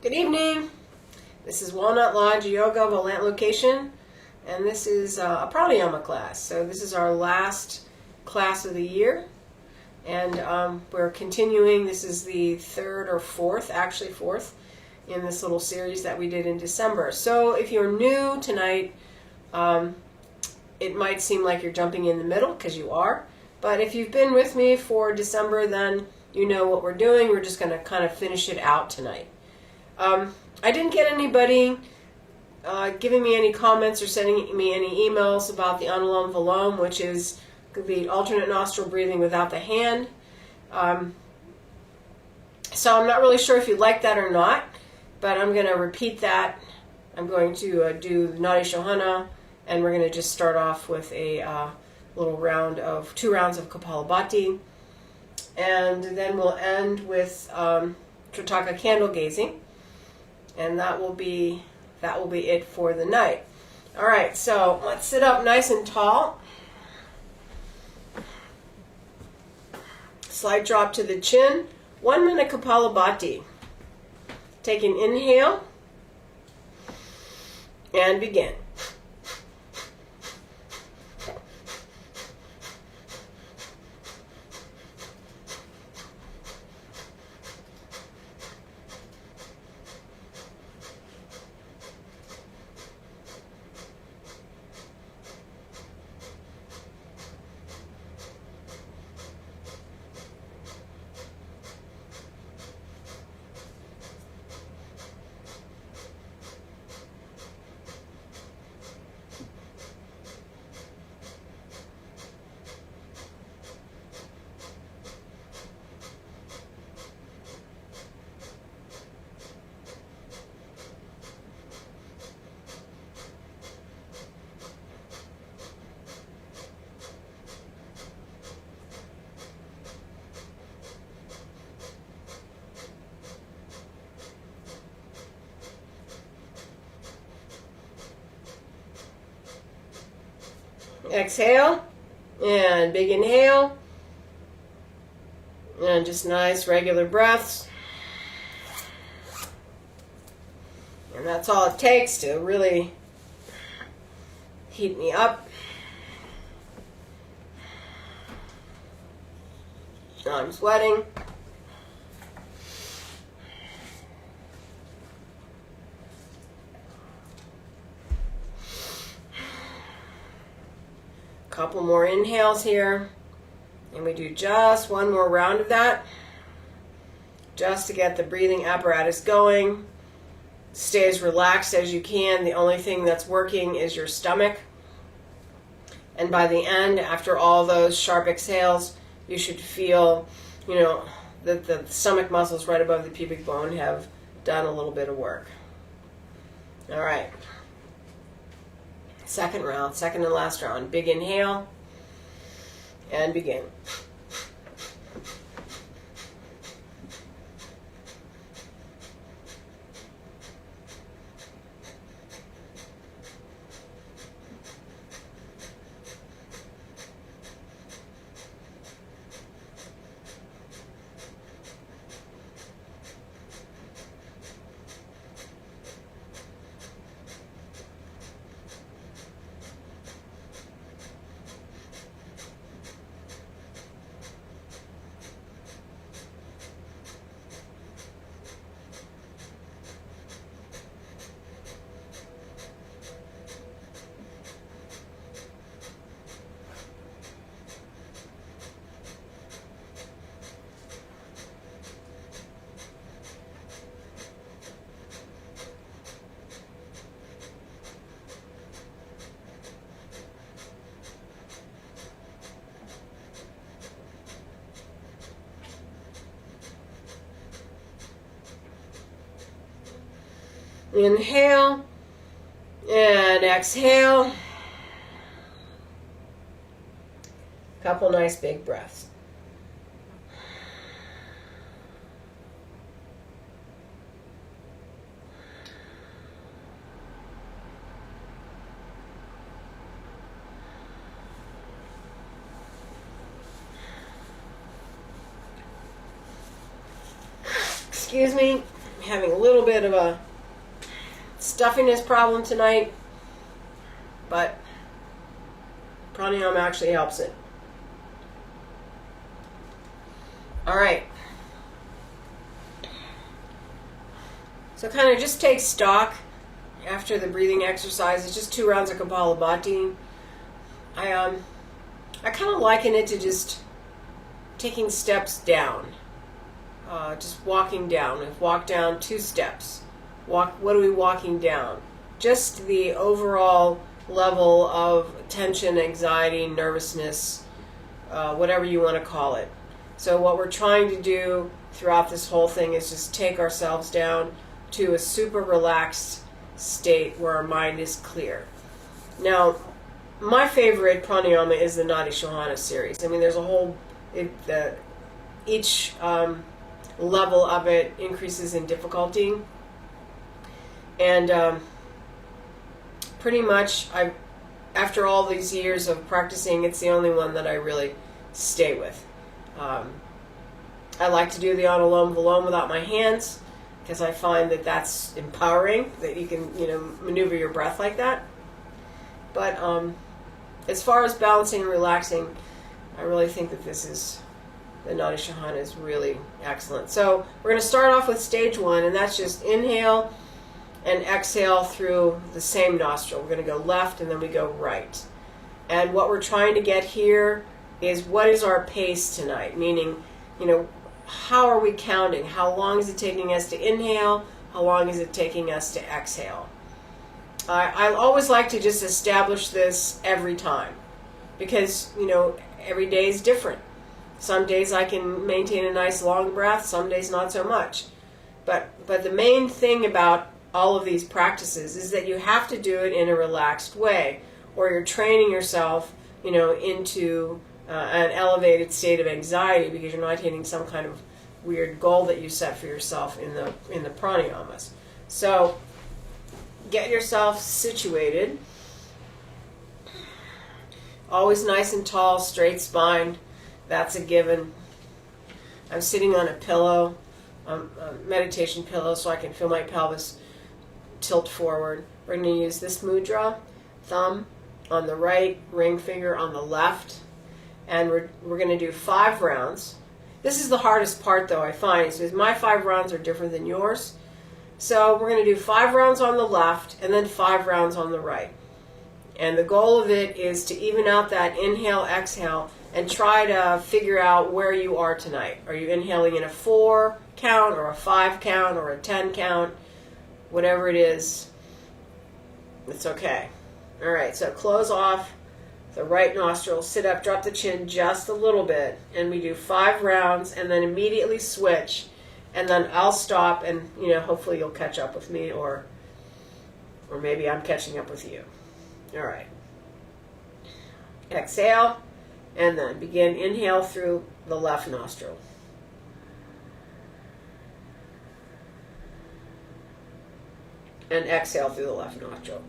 Good evening. This is Walnut Lodge Yoga Volant location, and this is a pranayama class. So this is our last class of the year, and we're continuing. This is the third or fourth, actually fourth, in this little series that we did in December. So if you're new tonight, it might seem like you're jumping in the middle, because you are. But if you've been with me for December, then you know what we're doing. We're just going to kind of finish it out tonight. I didn't get anybody giving me any comments or sending me any emails about the Anulom Vilom, which is the alternate nostril breathing without the hand. So I'm not really sure if you like that or not, but I'm going to repeat that. I'm going to do Nadi Shohana, and we're going to just start off with a little round of 2 rounds of Kapalabhati, and then we'll end with Tritaka candle gazing, and that will be it for the night. All right, so let's sit up nice and tall. Slight drop to the chin. 1 minute Kapalabhati. Take an inhale and begin. Exhale, and big inhale, and just nice regular breaths. And that's all it takes to really heat me up. I'm sweating. Couple more inhales here, and we do just 1 more round of that, just to get the breathing apparatus going. Stay as relaxed as you can. The only thing that's working is your stomach, and by the end, after all those sharp exhales, you should feel, that the stomach muscles right above the pubic bone have done a little bit of work. All right. Second round, second and last round. Big inhale, and begin. Inhale and exhale. Couple nice big breaths. Excuse me. having a little bit of a stuffiness problem tonight, but pranayama actually helps it. All right. So kind of just take stock after the breathing exercise. It's just 2 rounds of Kapalabhati. I kind of liken it to just taking steps down. Just walking down. We've walked down 2 steps. What are we walking down? Just the overall level of tension, anxiety, nervousness, whatever you want to call it. So what we're trying to do throughout this whole thing is just take ourselves down to a super relaxed state where our mind is clear. Now, my favorite pranayama is the Nadi Shodhana series. I mean, there's a whole... each level of it increases in difficulty. And pretty much, after all these years of practicing, it's the only one that I really stay with. I like to do the Anulom Vilom without my hands, because I find that that's empowering, that you can, maneuver your breath like that. But as far as balancing and relaxing, I really think that the Nadi Shodhana is really excellent. So we're going to start off with stage 1, and that's just inhale and exhale through the same nostril. We're going to go left and then we go right. And what we're trying to get here is, what is our pace tonight? Meaning, how are we counting? How long is it taking us to inhale? How long is it taking us to exhale? I always like to just establish this every time, because, every day is different. Some days I can maintain a nice long breath, some days not so much. But the main thing about all of these practices is that you have to do it in a relaxed way, or you're training yourself, into an elevated state of anxiety, because you're not hitting some kind of weird goal that you set for yourself in the pranayamas. So get yourself situated. Always nice and tall, straight spine. That's a given. I'm sitting on a pillow, a meditation pillow, so I can feel my pelvis tilt forward. We're going to use this mudra, thumb on the right, ring finger on the left, and we're going to do 5 rounds. This is the hardest part, though, I find, is my 5 rounds are different than yours. So we're going to do 5 rounds on the left and then 5 rounds on the right. And the goal of it is to even out that inhale, exhale, and try to figure out where you are tonight. Are you inhaling in a 4 count or a 5 count or a 10 count? Whatever it is, it's okay. All right, so close off the right nostril, sit up, drop the chin just a little bit, and we do 5 rounds, and then immediately switch, and then I'll stop, and hopefully you'll catch up with me, or maybe I'm catching up with you. All right. Exhale, and then begin. Inhale through the left nostril. And exhale through the left nostril.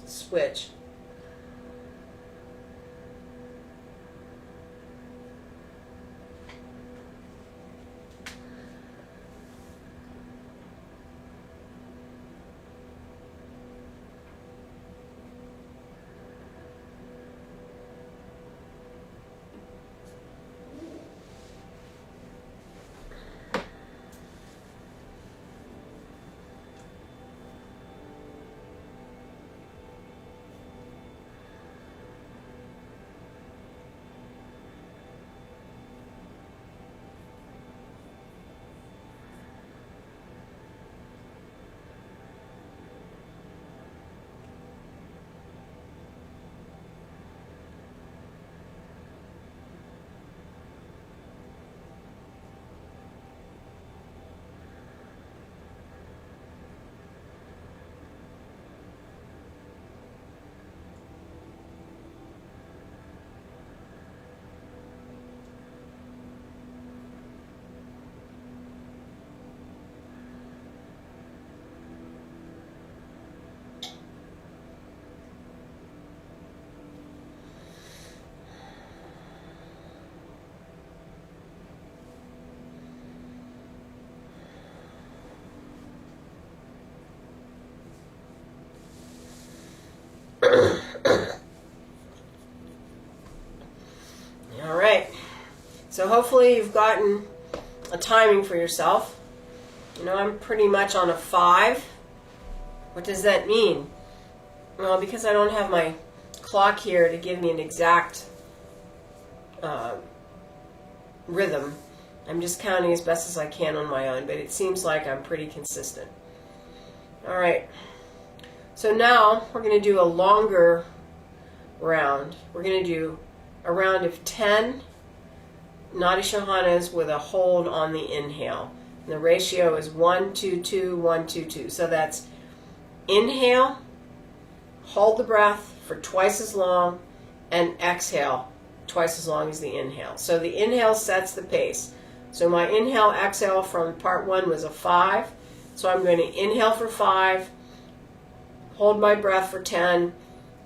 Switch. So hopefully you've gotten a timing for yourself. You know, I'm pretty much on a 5. What does that mean? Well, because I don't have my clock here to give me an exact rhythm, I'm just counting as best as I can on my own, but it seems like I'm pretty consistent. All right. So now we're going to do a longer round. We're going to do a round of 10 Nadi Shahanas with a hold on the inhale. And the ratio is 1, 2, 2, 1, 2, 2. So that's inhale, hold the breath for twice as long, and exhale twice as long as the inhale. So the inhale sets the pace. So my inhale, exhale from part 1 was a 5. So I'm going to inhale for 5, hold my breath for 10,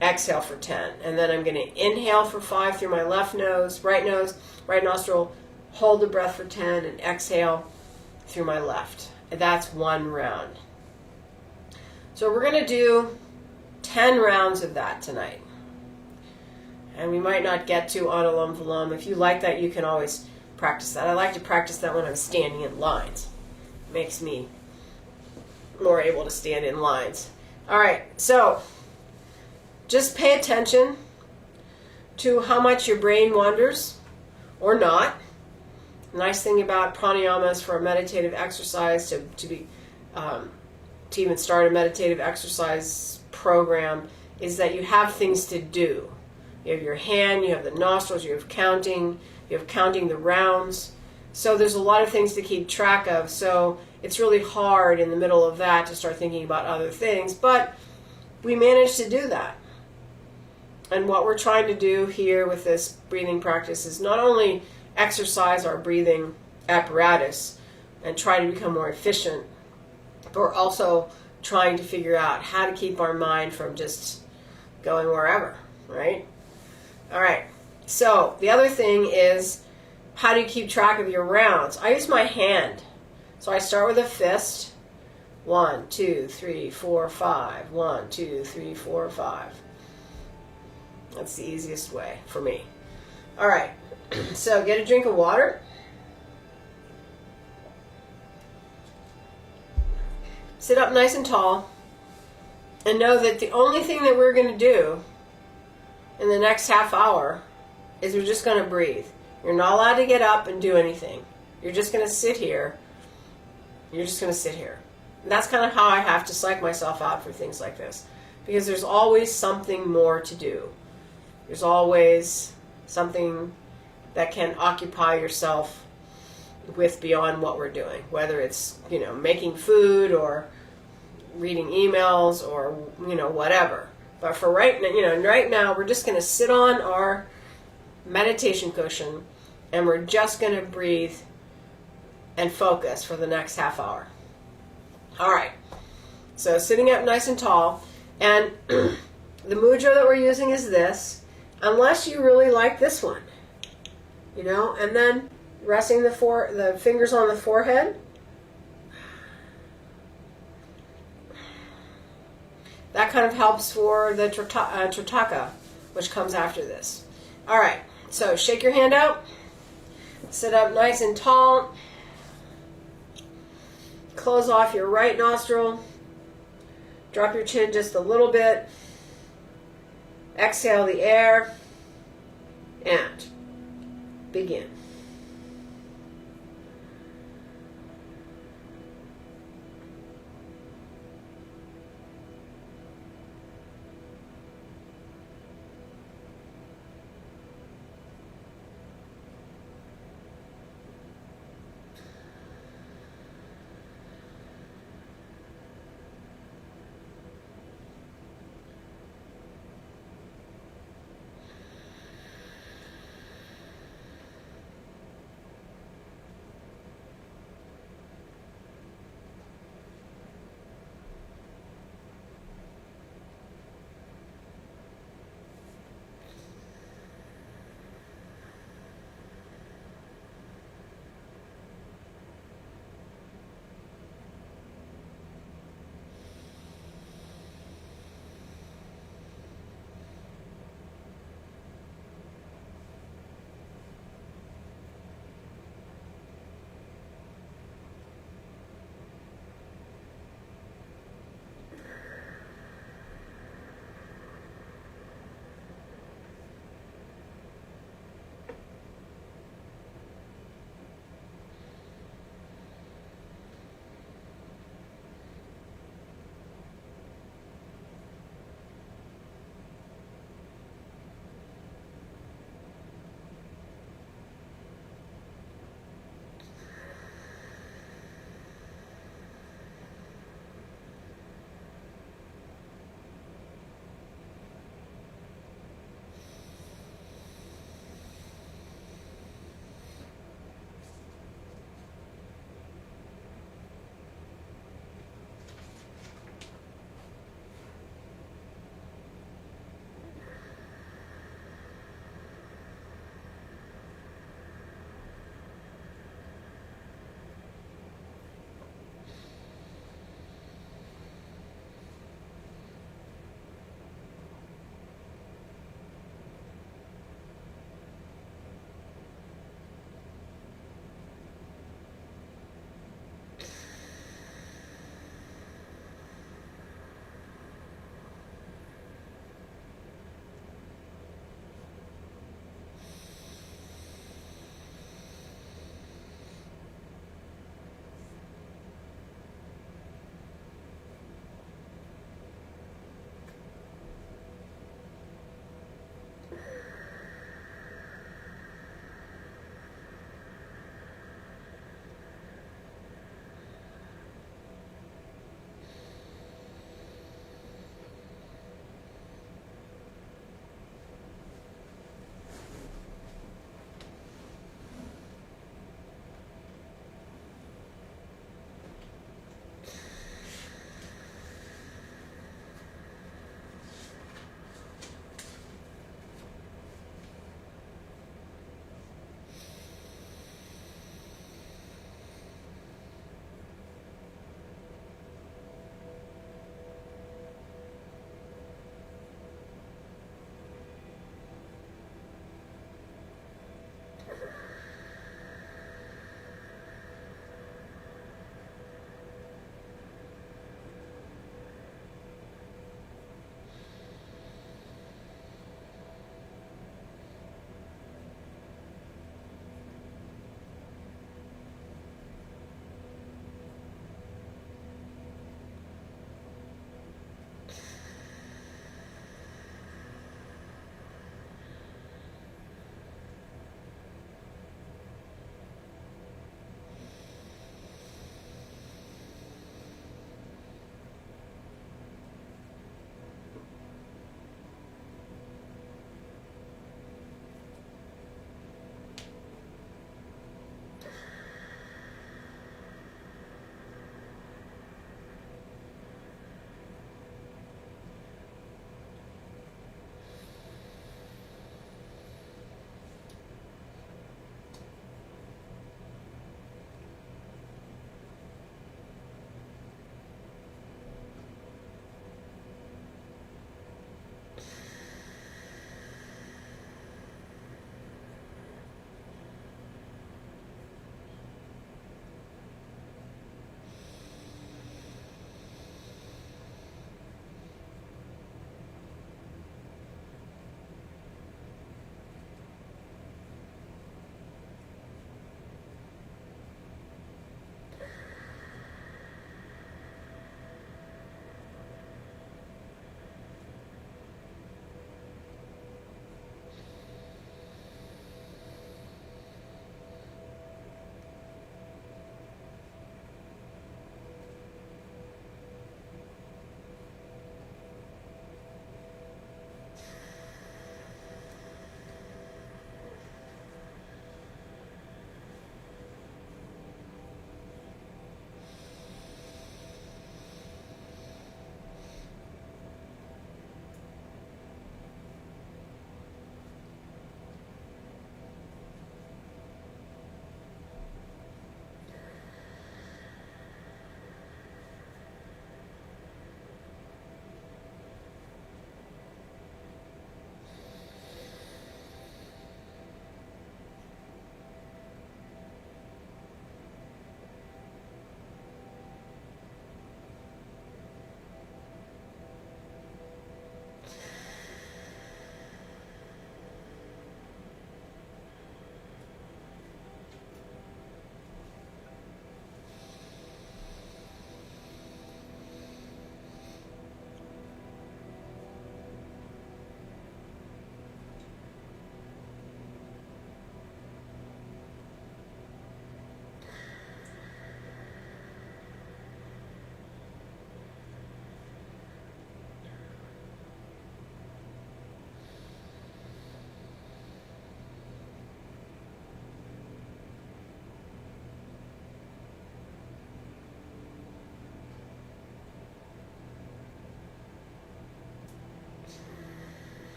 exhale for 10. And then I'm going to inhale for 5 through my left nose, right nostril, hold the breath for 10, and exhale through my left. And that's one round. So we're going to do 10 rounds of that tonight. And we might not get to Anulom Vilom. If you like that, you can always practice that. I like to practice that when I'm standing in lines. It makes me more able to stand in lines. All right, so just pay attention to how much your brain wanders or not. The nice thing about pranayamas for a meditative exercise, to even start a meditative exercise program, is that you have things to do. You have your hand, you have the nostrils, you have counting the rounds. So there's a lot of things to keep track of. So it's really hard in the middle of that to start thinking about other things, but we managed to do that. And what we're trying to do here with this breathing practice is not only exercise our breathing apparatus and try to become more efficient, but we're also trying to figure out how to keep our mind from just going wherever, right? All right. So the other thing is, how do you keep track of your rounds? I use my hand. So I start with a fist. 1, 2, 3, 4, 5. 1, 2, 3, 4, 5. That's the easiest way for me. All right. So get a drink of water. Sit up nice and tall. And know that the only thing that we're going to do in the next half hour is we're just going to breathe. You're not allowed to get up and do anything. You're just going to sit here. You're just going to sit here. And that's kind of how I have to psych myself out for things like this. Because there's always something more to do. There's always something that can occupy yourself with beyond what we're doing. Whether it's, making food or reading emails or, whatever. But for right now, we're just going to sit on our meditation cushion and we're just going to breathe and focus for the next half hour. All right. So sitting up nice and tall. And the mudra that we're using is this, unless you really like this one. And then resting the fingers on the forehead. That kind of helps for the Tritaka, which comes after this. All right, so shake your hand out. Sit up nice and tall. Close off your right nostril. Drop your chin just a little bit. Exhale the air. And begin.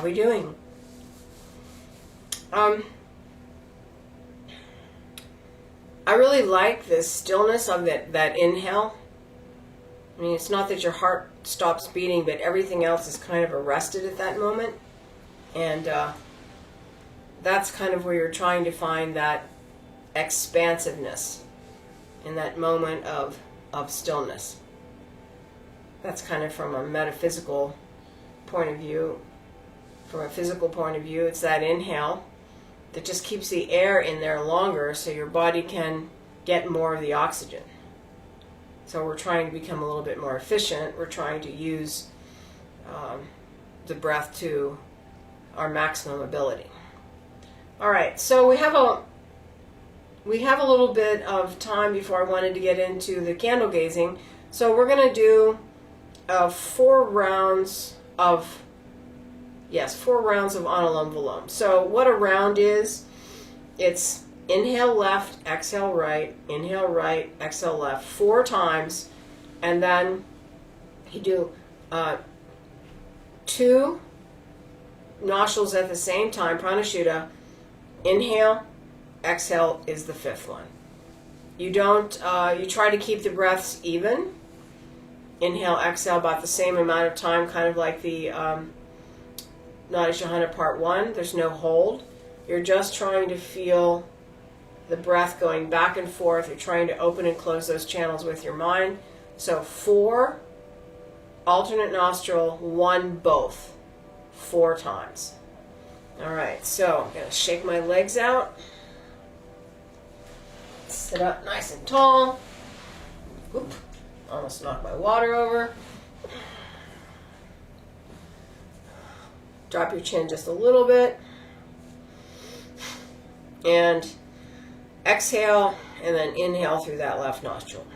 How are we doing? I really like this stillness of that inhale. I mean, it's not that your heart stops beating, but everything else is kind of arrested at that moment. And that's kind of where you're trying to find that expansiveness in that moment of stillness. That's kind of from a metaphysical point of view. From a physical point of view, it's that inhale that just keeps the air in there longer so your body can get more of the oxygen. So we're trying to become a little bit more efficient. We're trying to use the breath to our maximum ability. All right, so we have a little bit of time before I wanted to get into the candle gazing. So we're going to do 4 rounds of Anulom Vilom. So what a round is, it's inhale left, exhale right, exhale left 4 times, and then you do 2 nostrils at the same time, pranashuddha. Inhale, exhale is the 5th one. You don't, you try to keep the breaths even. Inhale, exhale about the same amount of time, kind of like the Nadi Shahana Part 1. There's no hold. You're just trying to feel the breath going back and forth. You're trying to open and close those channels with your mind. So 4, alternate nostril, 1 both, 4 times. All right, so I'm going to shake my legs out. Sit up nice and tall. Oop, almost knocked my water over. Drop your chin just a little bit. And exhale, and then inhale through that left nostril.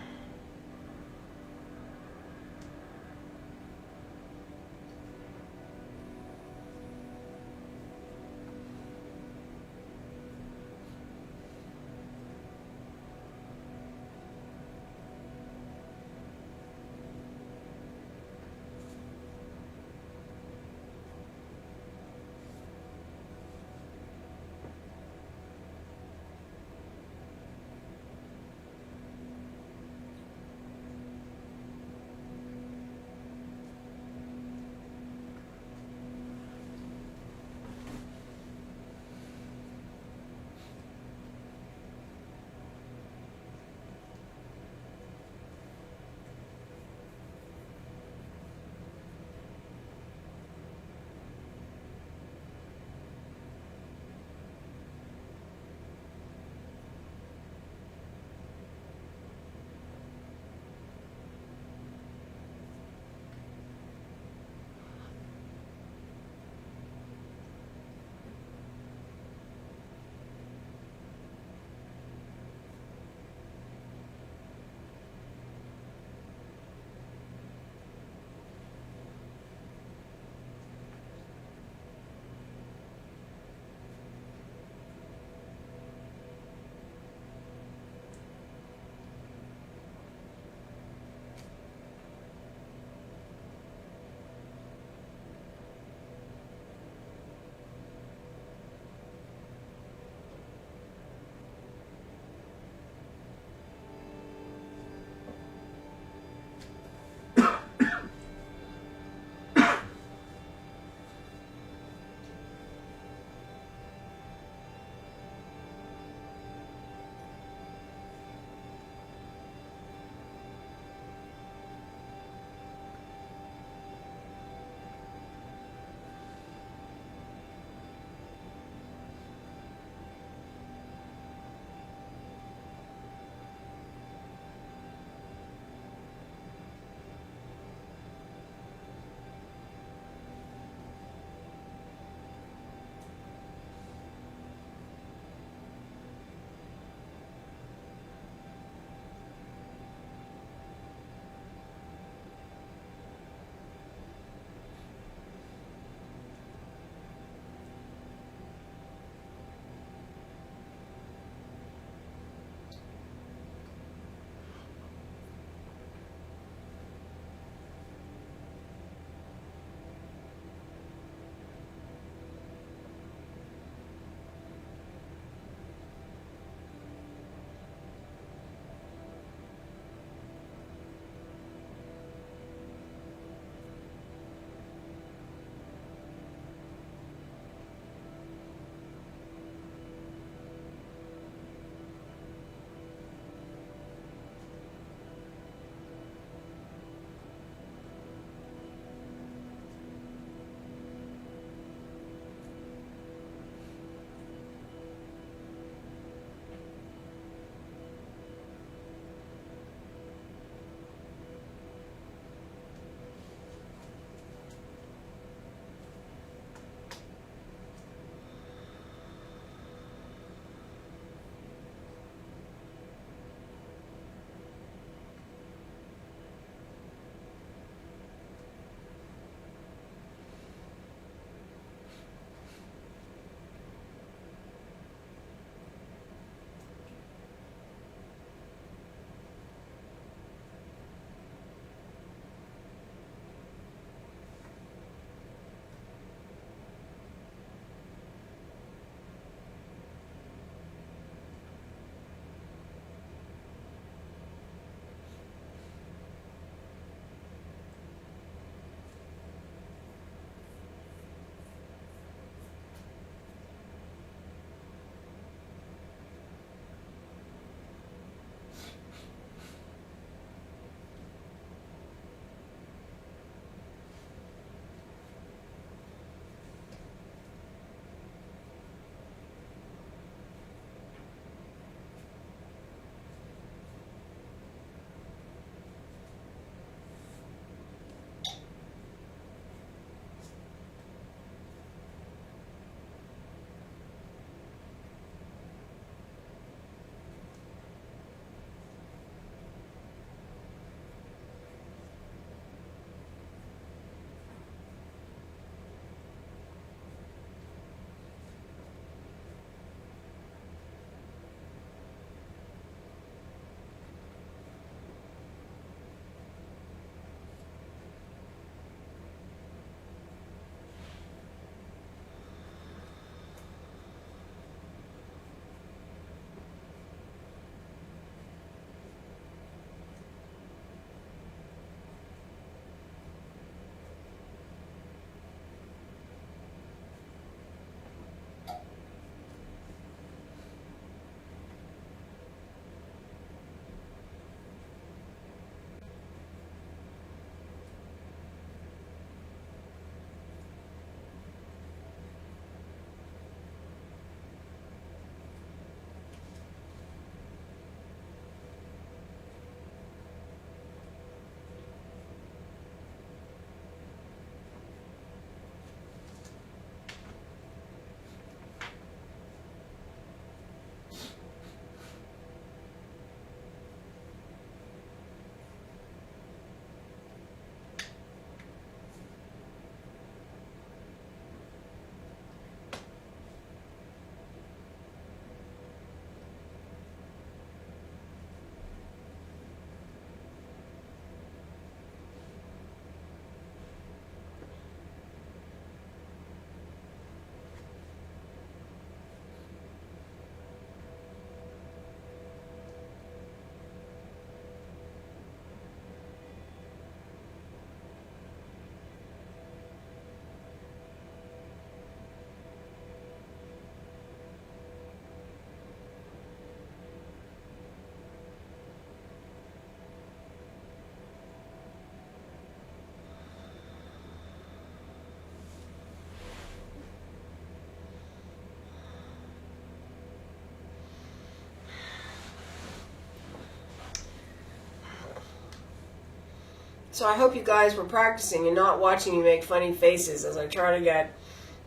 So I hope you guys were practicing and not watching me make funny faces as I try to get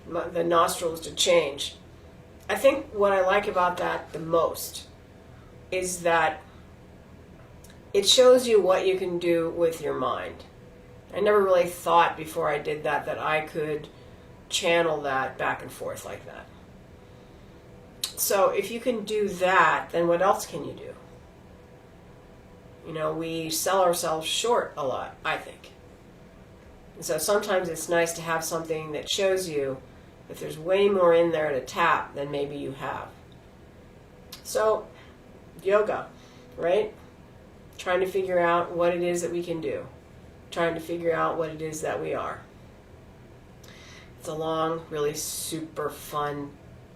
the nostrils to change. I think what I like about that the most is that it shows you what you can do with your mind. I never really thought before I did that I could channel that back and forth like that. So if you can do that, then what else can you do? You know, we sell ourselves short a lot, I think. And so sometimes it's nice to have something that shows you that there's way more in there to tap than maybe you have. So, yoga, right? Trying to figure out what it is that we can do. Trying to figure out what it is that we are. It's a long, really super fun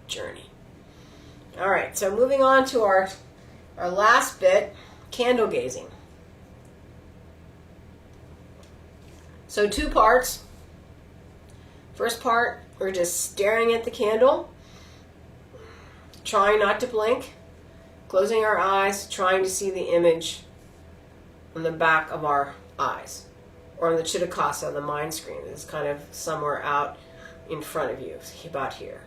journey. All right, so moving on to our last bit, candle gazing. So 2 parts. First part, we're just staring at the candle, trying not to blink, closing our eyes, trying to see the image on the back of our eyes, or on the Chitakasa, the mind screen. It's kind of somewhere out in front of you, about here.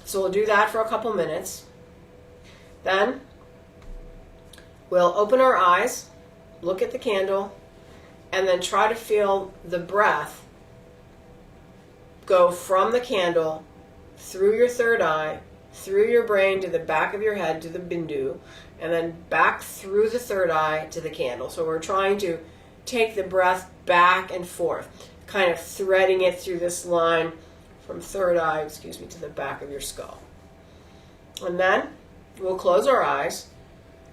So we'll do that for a couple minutes. Then we'll open our eyes, look at the candle, and then try to feel the breath go from the candle through your third eye, through your brain to the back of your head to the bindu, and then back through the third eye to the candle. So we're trying to take the breath back and forth, kind of threading it through this line from third eye, to the back of your skull. And then we'll close our eyes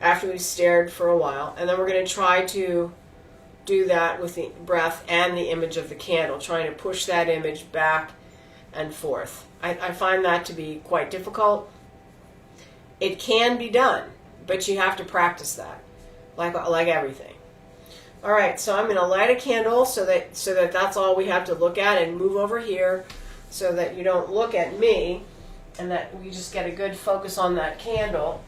after we've stared for a while, and then we're going to try to do that with the breath and the image of the candle, trying to push that image back and forth. I find that to be quite difficult. It can be done, but you have to practice that, like everything. All right, so I'm going to light a candle so that that's all we have to look at, and move over here so that you don't look at me, and that we just get a good focus on that candle.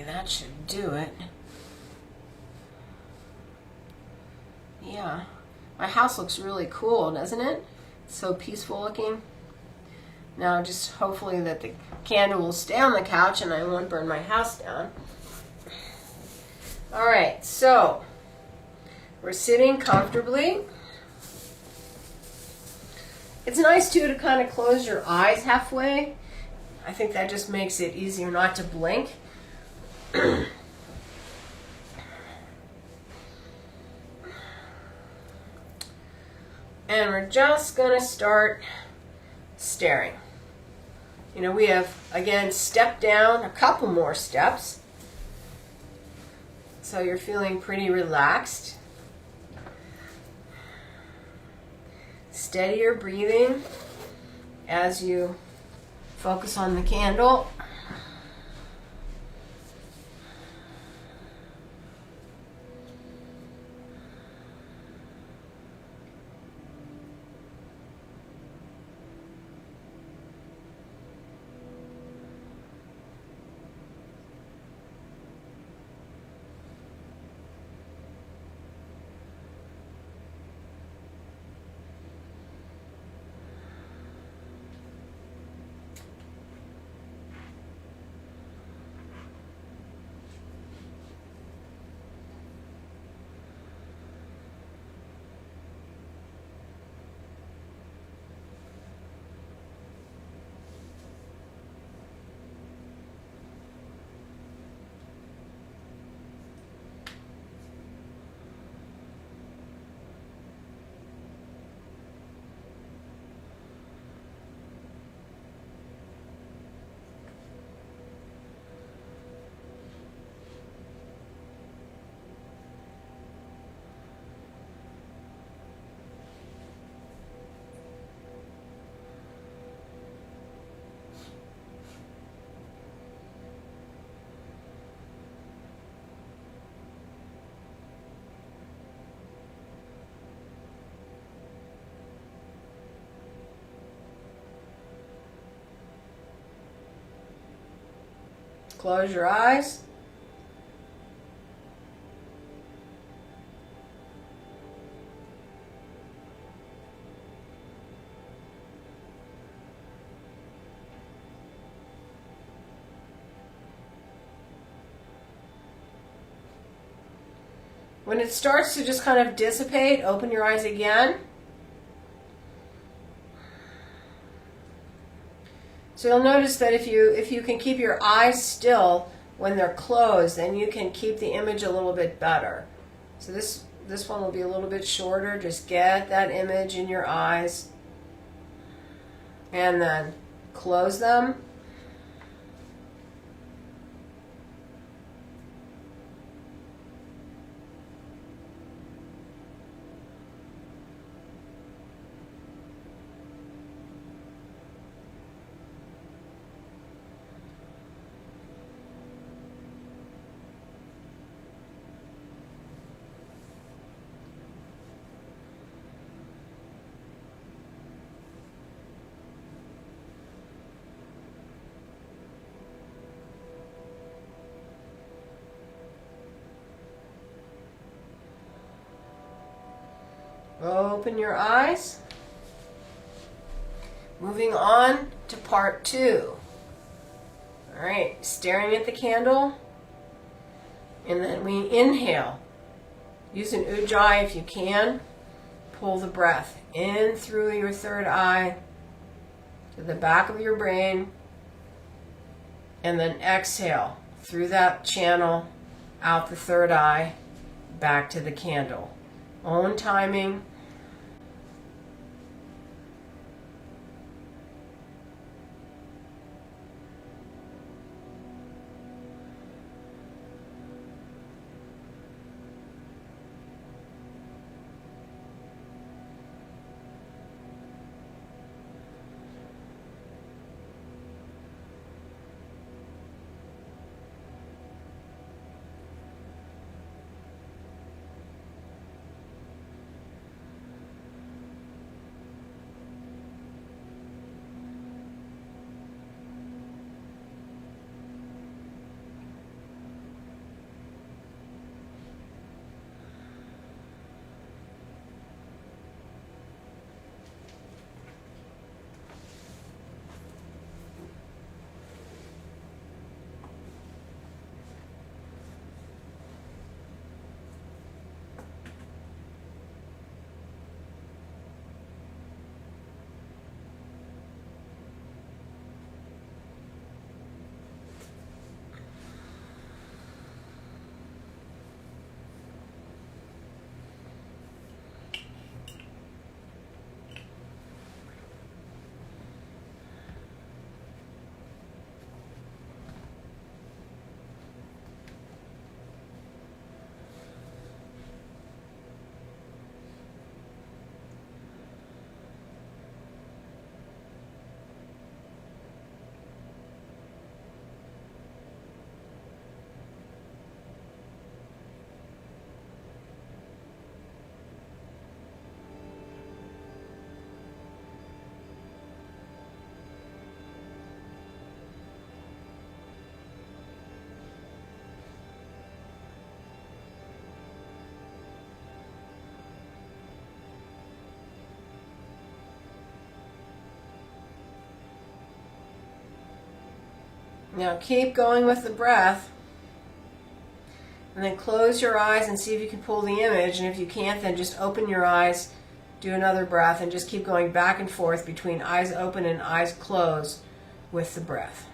That should do it. Yeah. My house looks really cool, doesn't it? It's so peaceful looking. Now just hopefully that the candle will stay on the couch and I won't burn my house down. Alright, so we're sitting comfortably. It's nice too to kind of close your eyes halfway. I think that just makes it easier not to blink. And we're just going to start staring. You know, we have, again, stepped down a couple more steps. So you're feeling pretty relaxed. Steady your breathing as you focus on the candle. Close your eyes. When it starts to just kind of dissipate, open your eyes again. So you'll notice that if you can keep your eyes still when they're closed, then you can keep the image a little bit better. So this one will be a little bit shorter. Just get that image in your eyes and then close them. Open your eyes. Moving on to part 2. All right, staring at the candle. And then we inhale. Use an ujjayi if you can. Pull the breath in through your third eye to the back of your brain. And then exhale through that channel, out the third eye, back to the candle. Own timing. Now keep going with the breath. And then close your eyes and see if you can pull the image. And if you can't, then just open your eyes, do another breath, and just keep going back and forth between eyes open and eyes closed with the breath.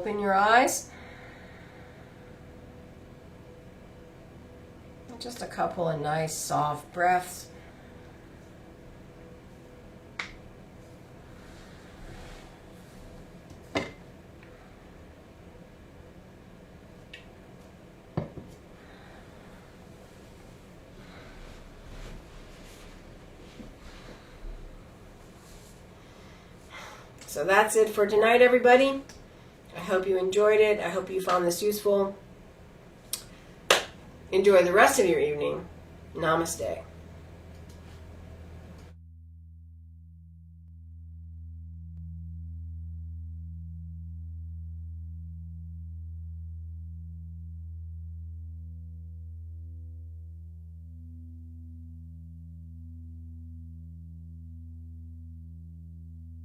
open your eyes. Just a couple of nice soft breaths. So that's it for tonight, everybody. I hope you enjoyed it. I hope you found this useful. Enjoy the rest of your evening. Namaste.